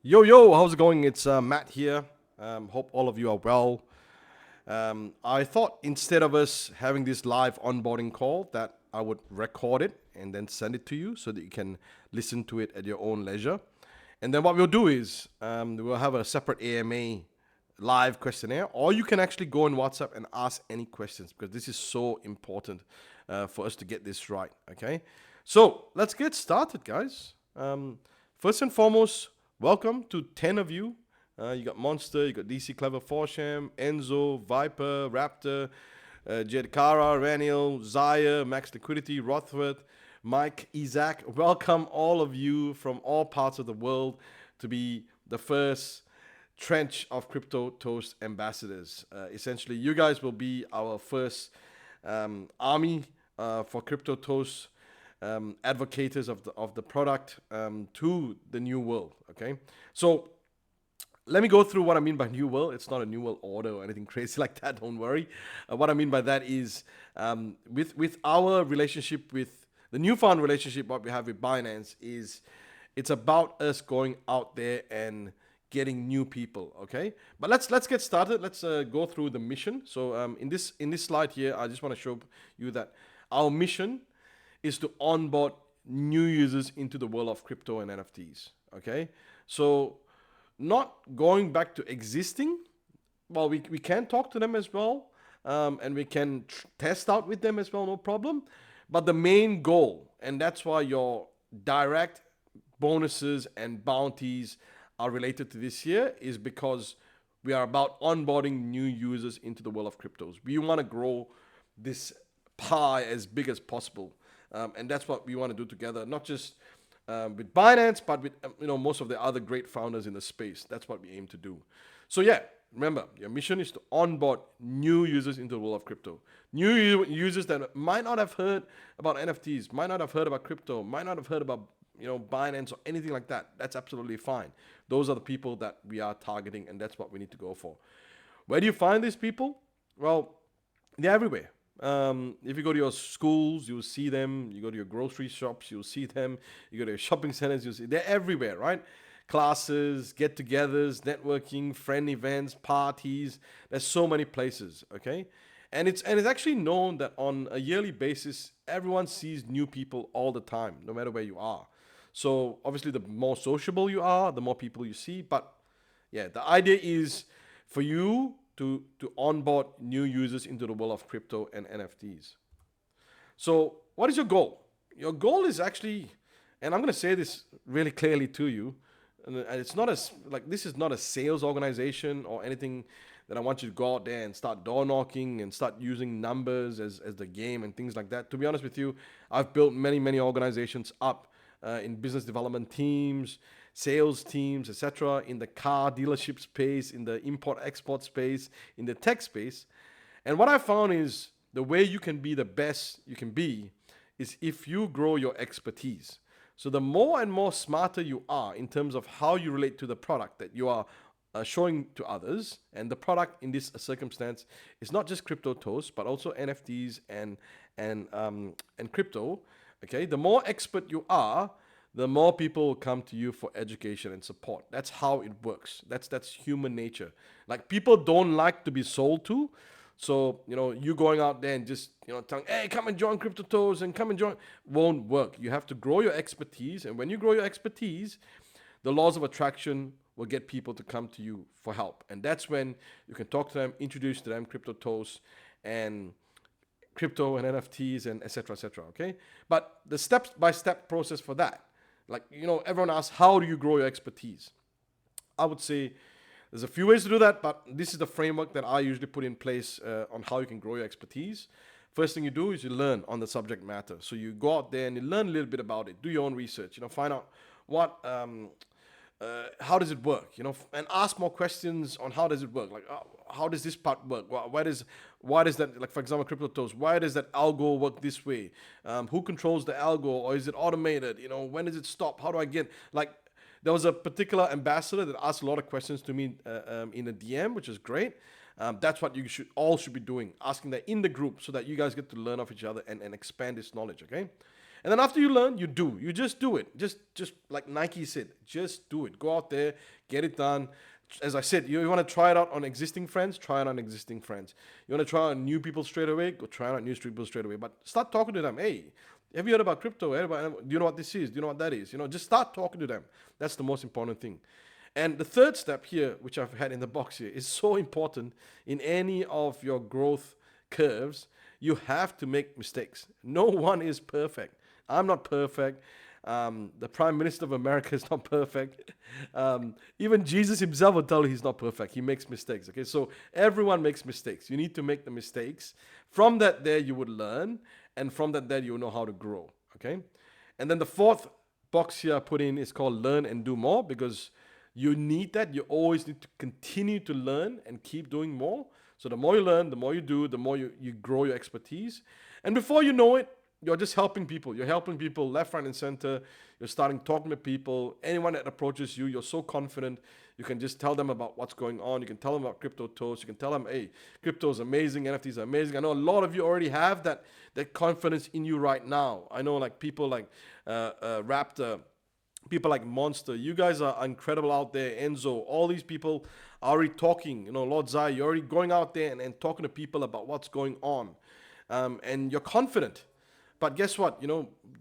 Yo, yo, how's it going? It's Matt here. Hope all of you are well. I thought instead of us having this live onboarding call, that I would record it and then send it to you so that you can listen to it at your own leisure. And then what we'll do is we'll have a separate AMA live questionnaire, or you can actually go on WhatsApp and ask any questions because this is so important for us to get this right. Okay, so let's get started, guys. First and foremost, welcome to 10 of you. You got Monster, you got DC Clever Forsham, Enzo, Viper, Raptor, Jed Kara, Raniel, Zaya, Max Liquidity, Rothworth, Mike, Isaac. Welcome all of you from all parts of the world to be the first trench of Crypto Toast ambassadors. Essentially, you guys will be our first army for Crypto Toast advocates of the product to the new world. Okay, so let me go through what I mean by new world. It's not a new world order or anything crazy like that. Don't worry. What I mean by that is with our relationship with the newfound relationship what we have with Binance is it's about us going out there and getting new people. Okay, but let's get started. Let's go through the mission. So in this slide here, I just want to show you that our mission is to onboard new users into the world of crypto and NFTs. Okay, so not going back to existing. Well, we can talk to them as well, and we can test out with them as well, no problem. But the main goal, and that's why your direct bonuses and bounties are related to this year, is because we are about onboarding new users into the world of cryptos. We want to grow this pie as big as possible, and that's what we want to do together. Not just with Binance, but with most of the other great founders in the space. That's what we aim to do. So yeah, remember your mission is to onboard new users into the world of crypto. New users that might not have heard about NFTs, might not have heard about crypto, might not have heard about Binance or anything like that. That's absolutely fine. Those are the people that we are targeting, and that's what we need to go for. Where do you find these people? Well, they're everywhere. If you go to your schools, you'll see them. You go to your grocery shops, you'll see them. You go to your shopping centers, you'll see they're everywhere, right? Classes, get-togethers, networking, friend events, parties. There's so many places, okay? And it's actually known that on a yearly basis, everyone sees new people all the time, no matter where you are. So obviously, the more sociable you are, the more people you see. But yeah, the idea is for you to onboard new users into the world of crypto and NFTs. So, what is your goal? Your goal is actually, and I'm going to say this really clearly to you, and it's not as like this is not a sales organization or anything that I want you to go out there and start door knocking and start using numbers as the game and things like that. To be honest with you, I've built many organizations up in business development teams, sales teams, etc., in the car dealership space, in the import export space, in the tech space. And what I found is the way you can be the best you can be is if you grow your expertise. So the more and more smarter you are in terms of how you relate to the product that you are showing to others, and the product in this circumstance is not just crypto toast, but also NFTs and crypto. Okay, the more expert you are, the more people will come to you for education and support. That's how it works. That's human nature. Like people don't like to be sold to. So, you going out there and just, telling, hey, come and join Crypto Toes and come and join, won't work. You have to grow your expertise. And when you grow your expertise, the laws of attraction will get people to come to you for help. And that's when you can talk to them, introduce to them Crypto Toes and crypto and NFTs and etc. etc. Okay, but the step-by-step process for that, like everyone asks, how do you grow your expertise? I would say there's a few ways to do that, but this is the framework that I usually put in place on how you can grow your expertise. First thing you do is you learn on the subject matter. So you go out there and you learn a little bit about it. Do your own research. Find out what how does it work, and ask more questions on how does it work, like how does this part work, why does that, like for example crypto toast, why does that algo work this way, who controls the algo, or is it automated, when does it stop, how do I get, like, there was a particular ambassador that asked a lot of questions to me in a DM, which is great. That's what you should be doing, asking that in the group so that you guys get to learn off each other and expand this knowledge, okay? And then after you learn, you do. You just do it. Just like Nike said, just do it. Go out there, get it done. As I said, you want to try it out on existing friends, try it on existing friends. You want to try on new people straight away, go try it on new people straight away. But start talking to them. Hey, have you heard about crypto? Do you know what this is? Do you know what that is? Just start talking to them. That's the most important thing. And the third step here, which I've had in the box here, is so important in any of your growth curves. You have to make mistakes. No one is perfect. I'm not perfect. The Prime Minister of America is not perfect. Even Jesus himself will tell you he's not perfect. He makes mistakes. Okay, so everyone makes mistakes. You need to make the mistakes. From that, there you would learn, and from that, there you will know how to grow. Okay, and then the fourth box here I put in is called learn and do more, because you need that. You always need to continue to learn and keep doing more. So the more you learn, the more you do, the more you grow your expertise. And before you know it, you're just helping people. You're helping people left, right, and center. You're starting talking to people. Anyone that approaches you, you're so confident. You can just tell them about what's going on. You can tell them about crypto toast. You can tell them, hey, crypto is amazing. NFTs are amazing. I know a lot of you already have that confidence in you right now. I know like people like Raptor, people like Monster. You guys are incredible out there. Enzo, all these people are already talking. Lord Zai, you're already going out there and talking to people about what's going on. And you're confident. But guess what?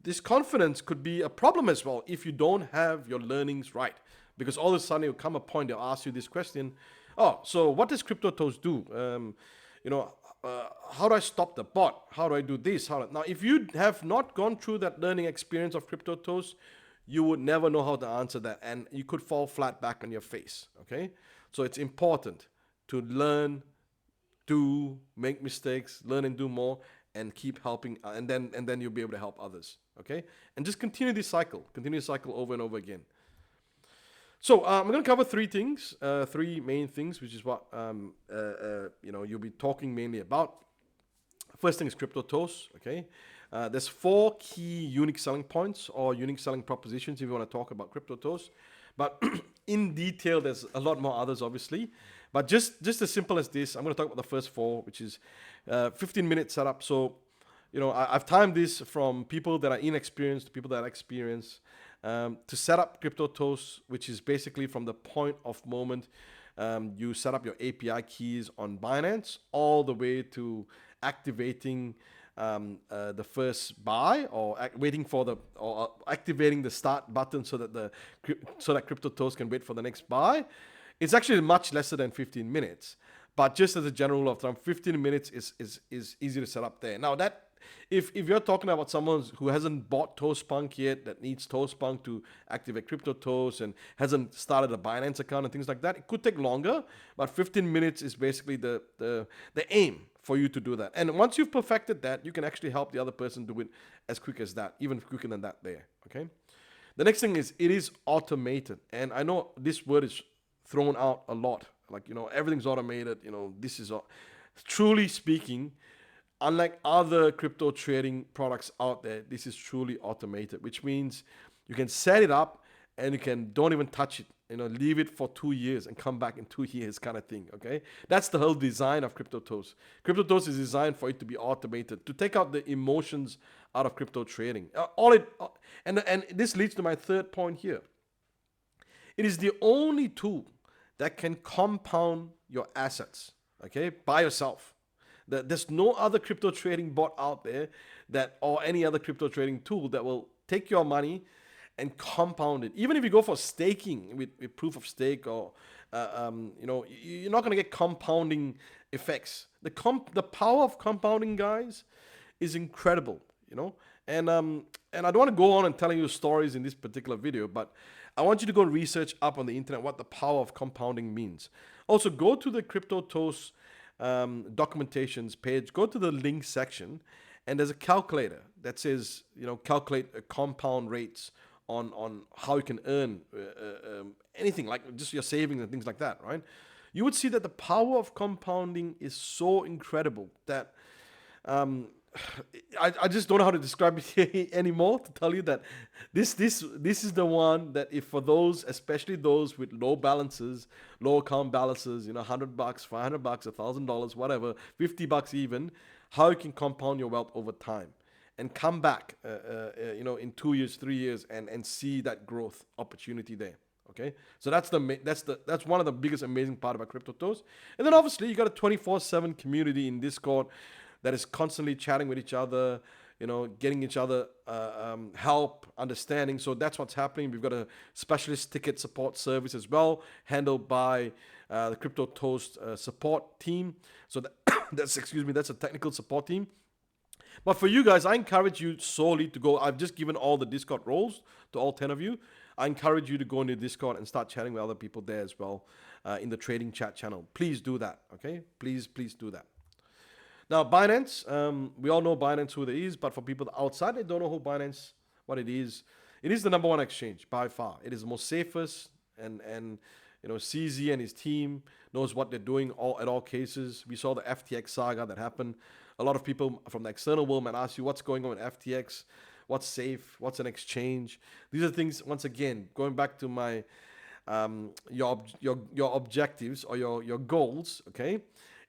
This confidence could be a problem as well if you don't have your learnings right. Because all of a sudden, it'll come a point, they'll ask you this question. Oh, so what does Crypto Toast do? How do I stop the bot? How do I do this? Now, if you have not gone through that learning experience of Crypto Toast, you would never know how to answer that. And you could fall flat back on your face. Okay? So it's important to learn, do, make mistakes, learn and do more, and keep helping, and then you'll be able to help others. Okay, and just continue this cycle over and over again. So I'm going to cover three main things, which is what you'll be talking mainly about. First thing is crypto toast. Okay, there's 4 key unique selling points or unique selling propositions if you want to talk about crypto toast. But in detail, there's a lot more others, obviously. But just as simple as this, I'm going to talk about the first 4, which is 15-minute setup. So, I've timed this from people that are inexperienced to people that are experienced to set up crypto toast, which is basically from the point of moment you set up your API keys on Binance all the way to activating the first buy or activating the start button so that crypto toast can wait for the next buy. It's actually much lesser than 15 minutes, but just as a general rule of thumb, 15 minutes is easy to set up there. Now that if you're talking about someone who hasn't bought Toastpunk yet, that needs Toastpunk to activate crypto toast and hasn't started a Binance account and things like that, it could take longer, but 15 minutes is basically the aim for you to do that. And once you've perfected that, you can actually help the other person do it as quick as that, even quicker than that there. Okay. The next thing is it is automated, and I know this word is thrown out a lot. Like, everything's automated. This is truly speaking, unlike other crypto trading products out there, this is truly automated, which means you can set it up and you don't even touch it. Leave it for 2 years and come back in 2 years kind of thing. Okay, that's the whole design of crypto toast. Crypto toast is designed for it to be automated, to take out the emotions out of crypto trading. And this leads to my third point here. It is the only tool that can compound your assets, okay, by yourself. There's no other crypto trading bot out there or any other crypto trading tool that will take your money and compound it. Even if you go for staking with proof of stake or, you're not going to get compounding effects. The power of compounding, guys, is incredible, And I don't want to go on and telling you stories in this particular video, but I want you to go research up on the internet what the power of compounding means. Also, go to the Crypto Toast documentations page, go to the link section, and there's a calculator that says, calculate compound rates on how you can earn anything, like just your savings and things like that, right? You would see that the power of compounding is so incredible that I just don't know how to describe it anymore to tell you that this is the one that if for those, especially those with low balances, low account balances, $100, $500, $1,000, whatever, $50 even, how you can compound your wealth over time. and come back, in 2 years, 3 years, and see that growth opportunity there. Okay, so that's one of the biggest amazing part about Crypto Toast. And then obviously you got a 24/7 community in Discord that is constantly chatting with each other, getting each other help, understanding. So that's what's happening. We've got a specialist ticket support service as well, handled by the Crypto Toast support team. So that's a technical support team. But for you guys, I encourage you solely to go. I've just given all the Discord roles to all 10 of you. I encourage you to go into Discord and start chatting with other people there as well in the trading chat channel. Please do that, okay? Please do that. Now, Binance, we all know Binance who it is, but for people outside, they don't know who Binance, what it is. It is the number one exchange by far. It is the most safest, and CZ and his team knows what they're doing at all cases. We saw the FTX saga that happened. A lot of people from the external world might ask you what's going on with FTX, what's safe, what's an exchange. These are things, once again, going back to my your objectives or your goals, okay,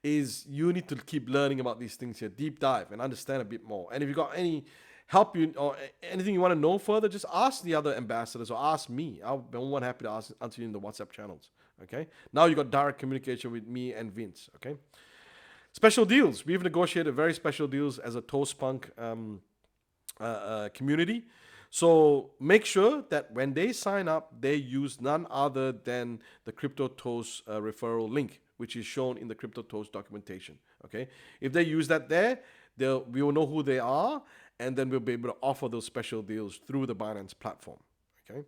is you need to keep learning about these things here, deep dive and understand a bit more. And if you got any help you or anything you want to know further, just ask the other ambassadors or ask me. I'll be more than happy to answer you in the WhatsApp channels. Okay. Now you got direct communication with me and Vince. Okay. Special deals. We've negotiated very special deals as a Toastpunk community. So make sure that when they sign up, they use none other than the Crypto Toast referral link, which is shown in the Crypto Toast documentation. Okay. If they use that there, we will know who they are, and then we'll be able to offer those special deals through the Binance platform. Okay.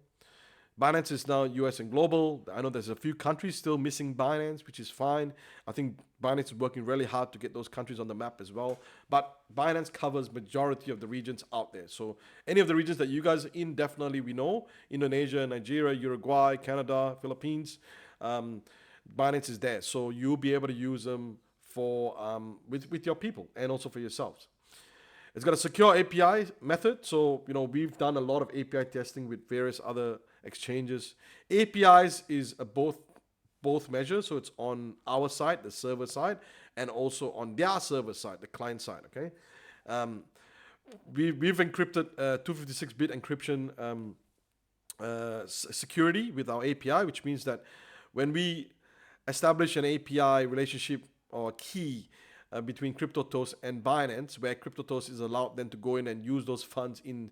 Binance is now US and global. I know there's a few countries still missing Binance, which is fine. I think Binance is working really hard to get those countries on the map as well. But Binance covers majority of the regions out there. So any of the regions that you guys are in, definitely we know. Indonesia, Nigeria, Uruguay, Canada, Philippines. Binance is there. So you'll be able to use them for with your people and also for yourselves. It's got a secure API method. So, we've done a lot of API testing with various other exchanges. APIs is both measures. So it's on our side, the server side, and also on their server side, the client side. Okay. We've encrypted 256-bit encryption security with our API, which means that when we establish an API relationship or key between CryptoToast and Binance, where CryptoToast is allowed then to go in and use those funds in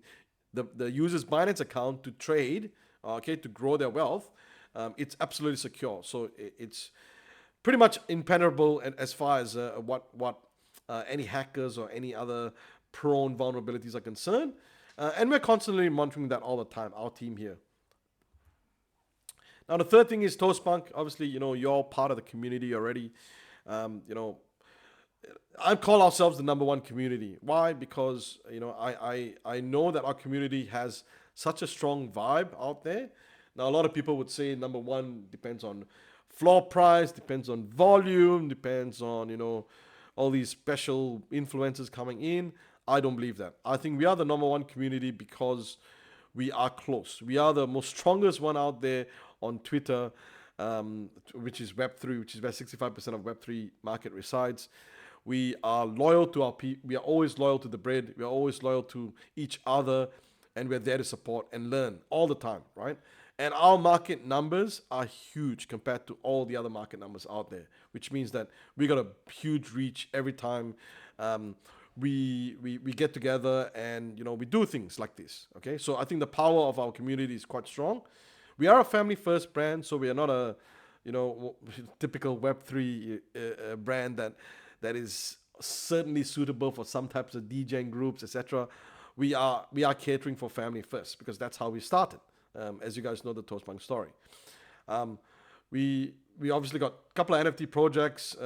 the user's Binance account to trade, to grow their wealth, it's absolutely secure. So it's pretty much impenetrable as far as what any hackers or any other prone vulnerabilities are concerned. And we're constantly monitoring that all the time, our team here. Now, the third thing is Toastpunk. Obviously, you're part of the community already. I call ourselves the number one community. Why? Because I know that our community has such a strong vibe out there. Now, a lot of people would say number one depends on floor price, depends on volume, depends on all these special influencers coming in. I don't believe that. I think we are the number one community because we are close. We are the most strongest one out there on Twitter, which is Web3, which is where 65% of Web3 market resides. We are loyal to our people. We are always loyal to the bread. We are always loyal to each other, and we're there to support and learn all the time, right? And our market numbers are huge compared to all the other market numbers out there, which means that we got a huge reach every time we get together and we do things like this. Okay, so I think the power of our community is quite strong. We are a family first brand, so we are not a typical Web3 brand that is certainly suitable for some types of DJing groups, etc. We are catering for family first because that's how we started. As you guys know, the Toastpunk story. We obviously got a couple of NFT projects.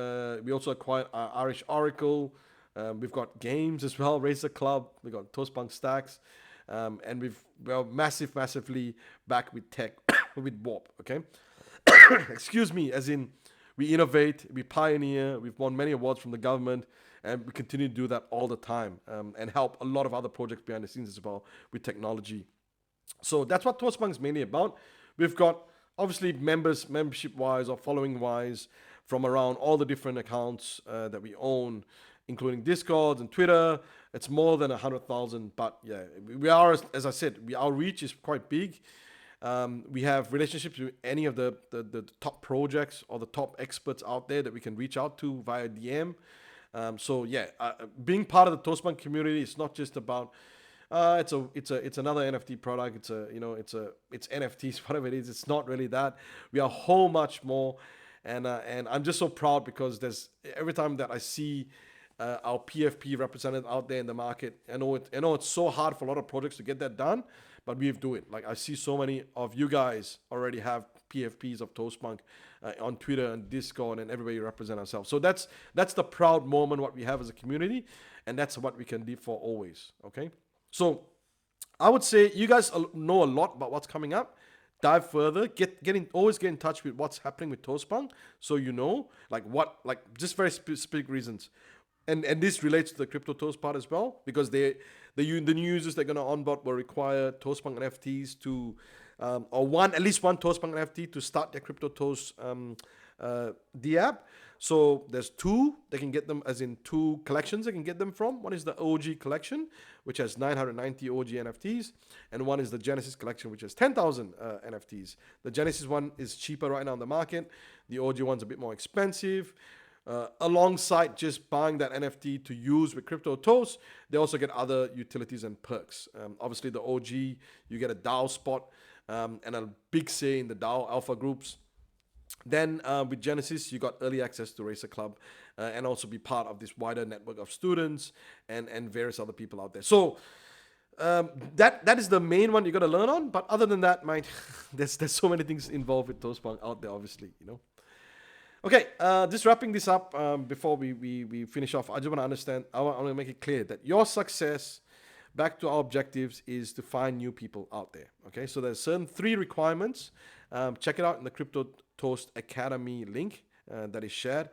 We also acquired Irish Oracle. We've got games as well, Racer Club. We got Toastpunk Stacks, and we're massively back with tech with Warp. Okay, excuse me, as in. We innovate, we pioneer, we've won many awards from the government, and we continue to do that all the time and help a lot of other projects behind the scenes as well with technology. So that's what Toastpunk is mainly about. We've got, obviously, membership-wise or following-wise from around all the different accounts that we own including Discord and Twitter. It's more than 100,000. But yeah, we are, as I said, our reach is quite big. We have relationships with any of the top projects or the top experts out there that we can reach out to via DM. So yeah, being part of the Toastbank community is not just about it's another NFT product. It's NFTs, whatever it is. It's not really that. We are whole much more, and I'm just so proud because there's every time that I see our PFP represented out there in the market. I know it's so hard for a lot of projects to get that done, but we do it. Like I see so many of you guys already have PFPs of Toastbank on Twitter and Discord, and everybody represent ourselves. So that's the proud moment what we have as a community, and that's what we can live for always. Okay, so I would say you guys know a lot about what's coming up. Dive further, always get in touch with what's happening with Toastbank, so you know just very specific reasons. And this relates to the Crypto Toast part as well, because the new users that are going to onboard will require Toastbank NFTs to, at least one Toastbank NFT to start their Crypto Toast the app. So there's two, they can get them as in two collections they can get them from. One is the OG collection, which has 990 OG NFTs, and one is the Genesis collection, which has 10,000 NFTs. The Genesis one is cheaper right now on the market. The OG one's a bit more expensive. Alongside just buying that NFT to use with Crypto Toast, they also get other utilities and perks. Obviously, the OG, you get a DAO spot and a big say in the DAO alpha groups. Then with Genesis, you got early access to Racer Club and also be part of this wider network of students and various other people out there. So that is the main one you got to learn on. But other than that, there's so many things involved with Toastbank out there, obviously, Okay, just wrapping this up before we finish off. I just want to make it clear that your success, back to our objectives, is to find new people out there. Okay, so there's certain 3 requirements. Check it out in the Crypto Toast Academy link that is shared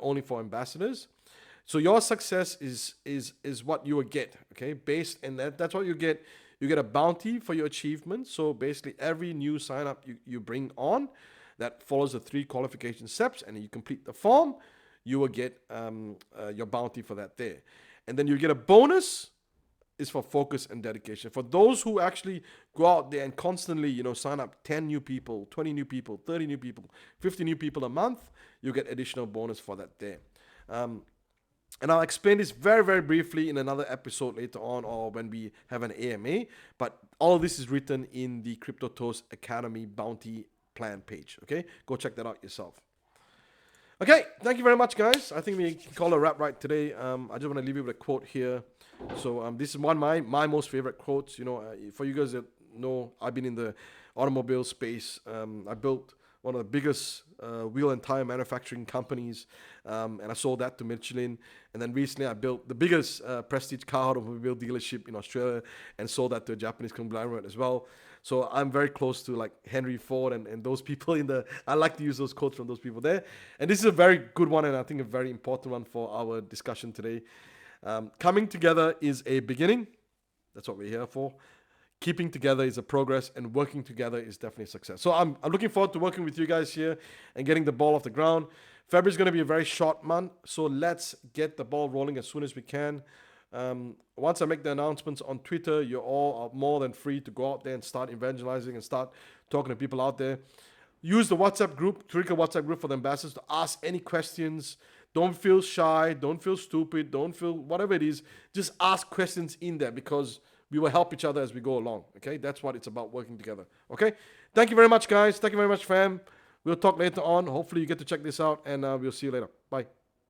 only for ambassadors. So your success is what you will get. Okay, that's what you get. You get a bounty for your achievements. So basically, every new sign up you bring on that follows the 3 qualification steps, and you complete the form, you will get your bounty for that there. And then you get a bonus is for focus and dedication. For those who actually go out there and constantly, sign up 10 new people, 20 new people, 30 new people, 50 new people a month, you get additional bonus for that there. And I'll explain this very, very briefly in another episode later on, or when we have an AMA. But all of this is written in the Crypto Toast Academy bounty plan page. Okay, go check that out yourself. Okay, thank you very much, guys. I think we can call a wrap right today. I just want to leave you with a quote here. So this is one of my most favorite quotes. For you guys that know, I've been in the automobile space. I built one of the biggest wheel and tire manufacturing companies, and I sold that to Michelin. And then recently I built the biggest prestige car automobile dealership in Australia and sold that to a Japanese conglomerate as well. So I'm very close to like Henry Ford and those people I like to use those quotes from those people there. And this is a very good one, and I think a very important one for our discussion today. Coming together is a beginning. That's what we're here for. Keeping together is a progress, and working together is definitely success. So I'm looking forward to working with you guys here and getting the ball off the ground. February is going to be a very short month, so let's get the ball rolling as soon as we can. Once I make the announcements on Twitter, you all are more than free to go out there and start evangelizing and start talking to people out there. Use the WhatsApp group, Trickle WhatsApp group for the ambassadors to ask any questions. Don't feel shy. Don't feel stupid. Don't feel whatever it is. Just ask questions in there, because we will help each other as we go along. Okay, that's what it's about, working together. Okay, thank you very much, guys. Thank you very much, fam. We'll talk later on. Hopefully you get to check this out, and we'll see you later. Bye.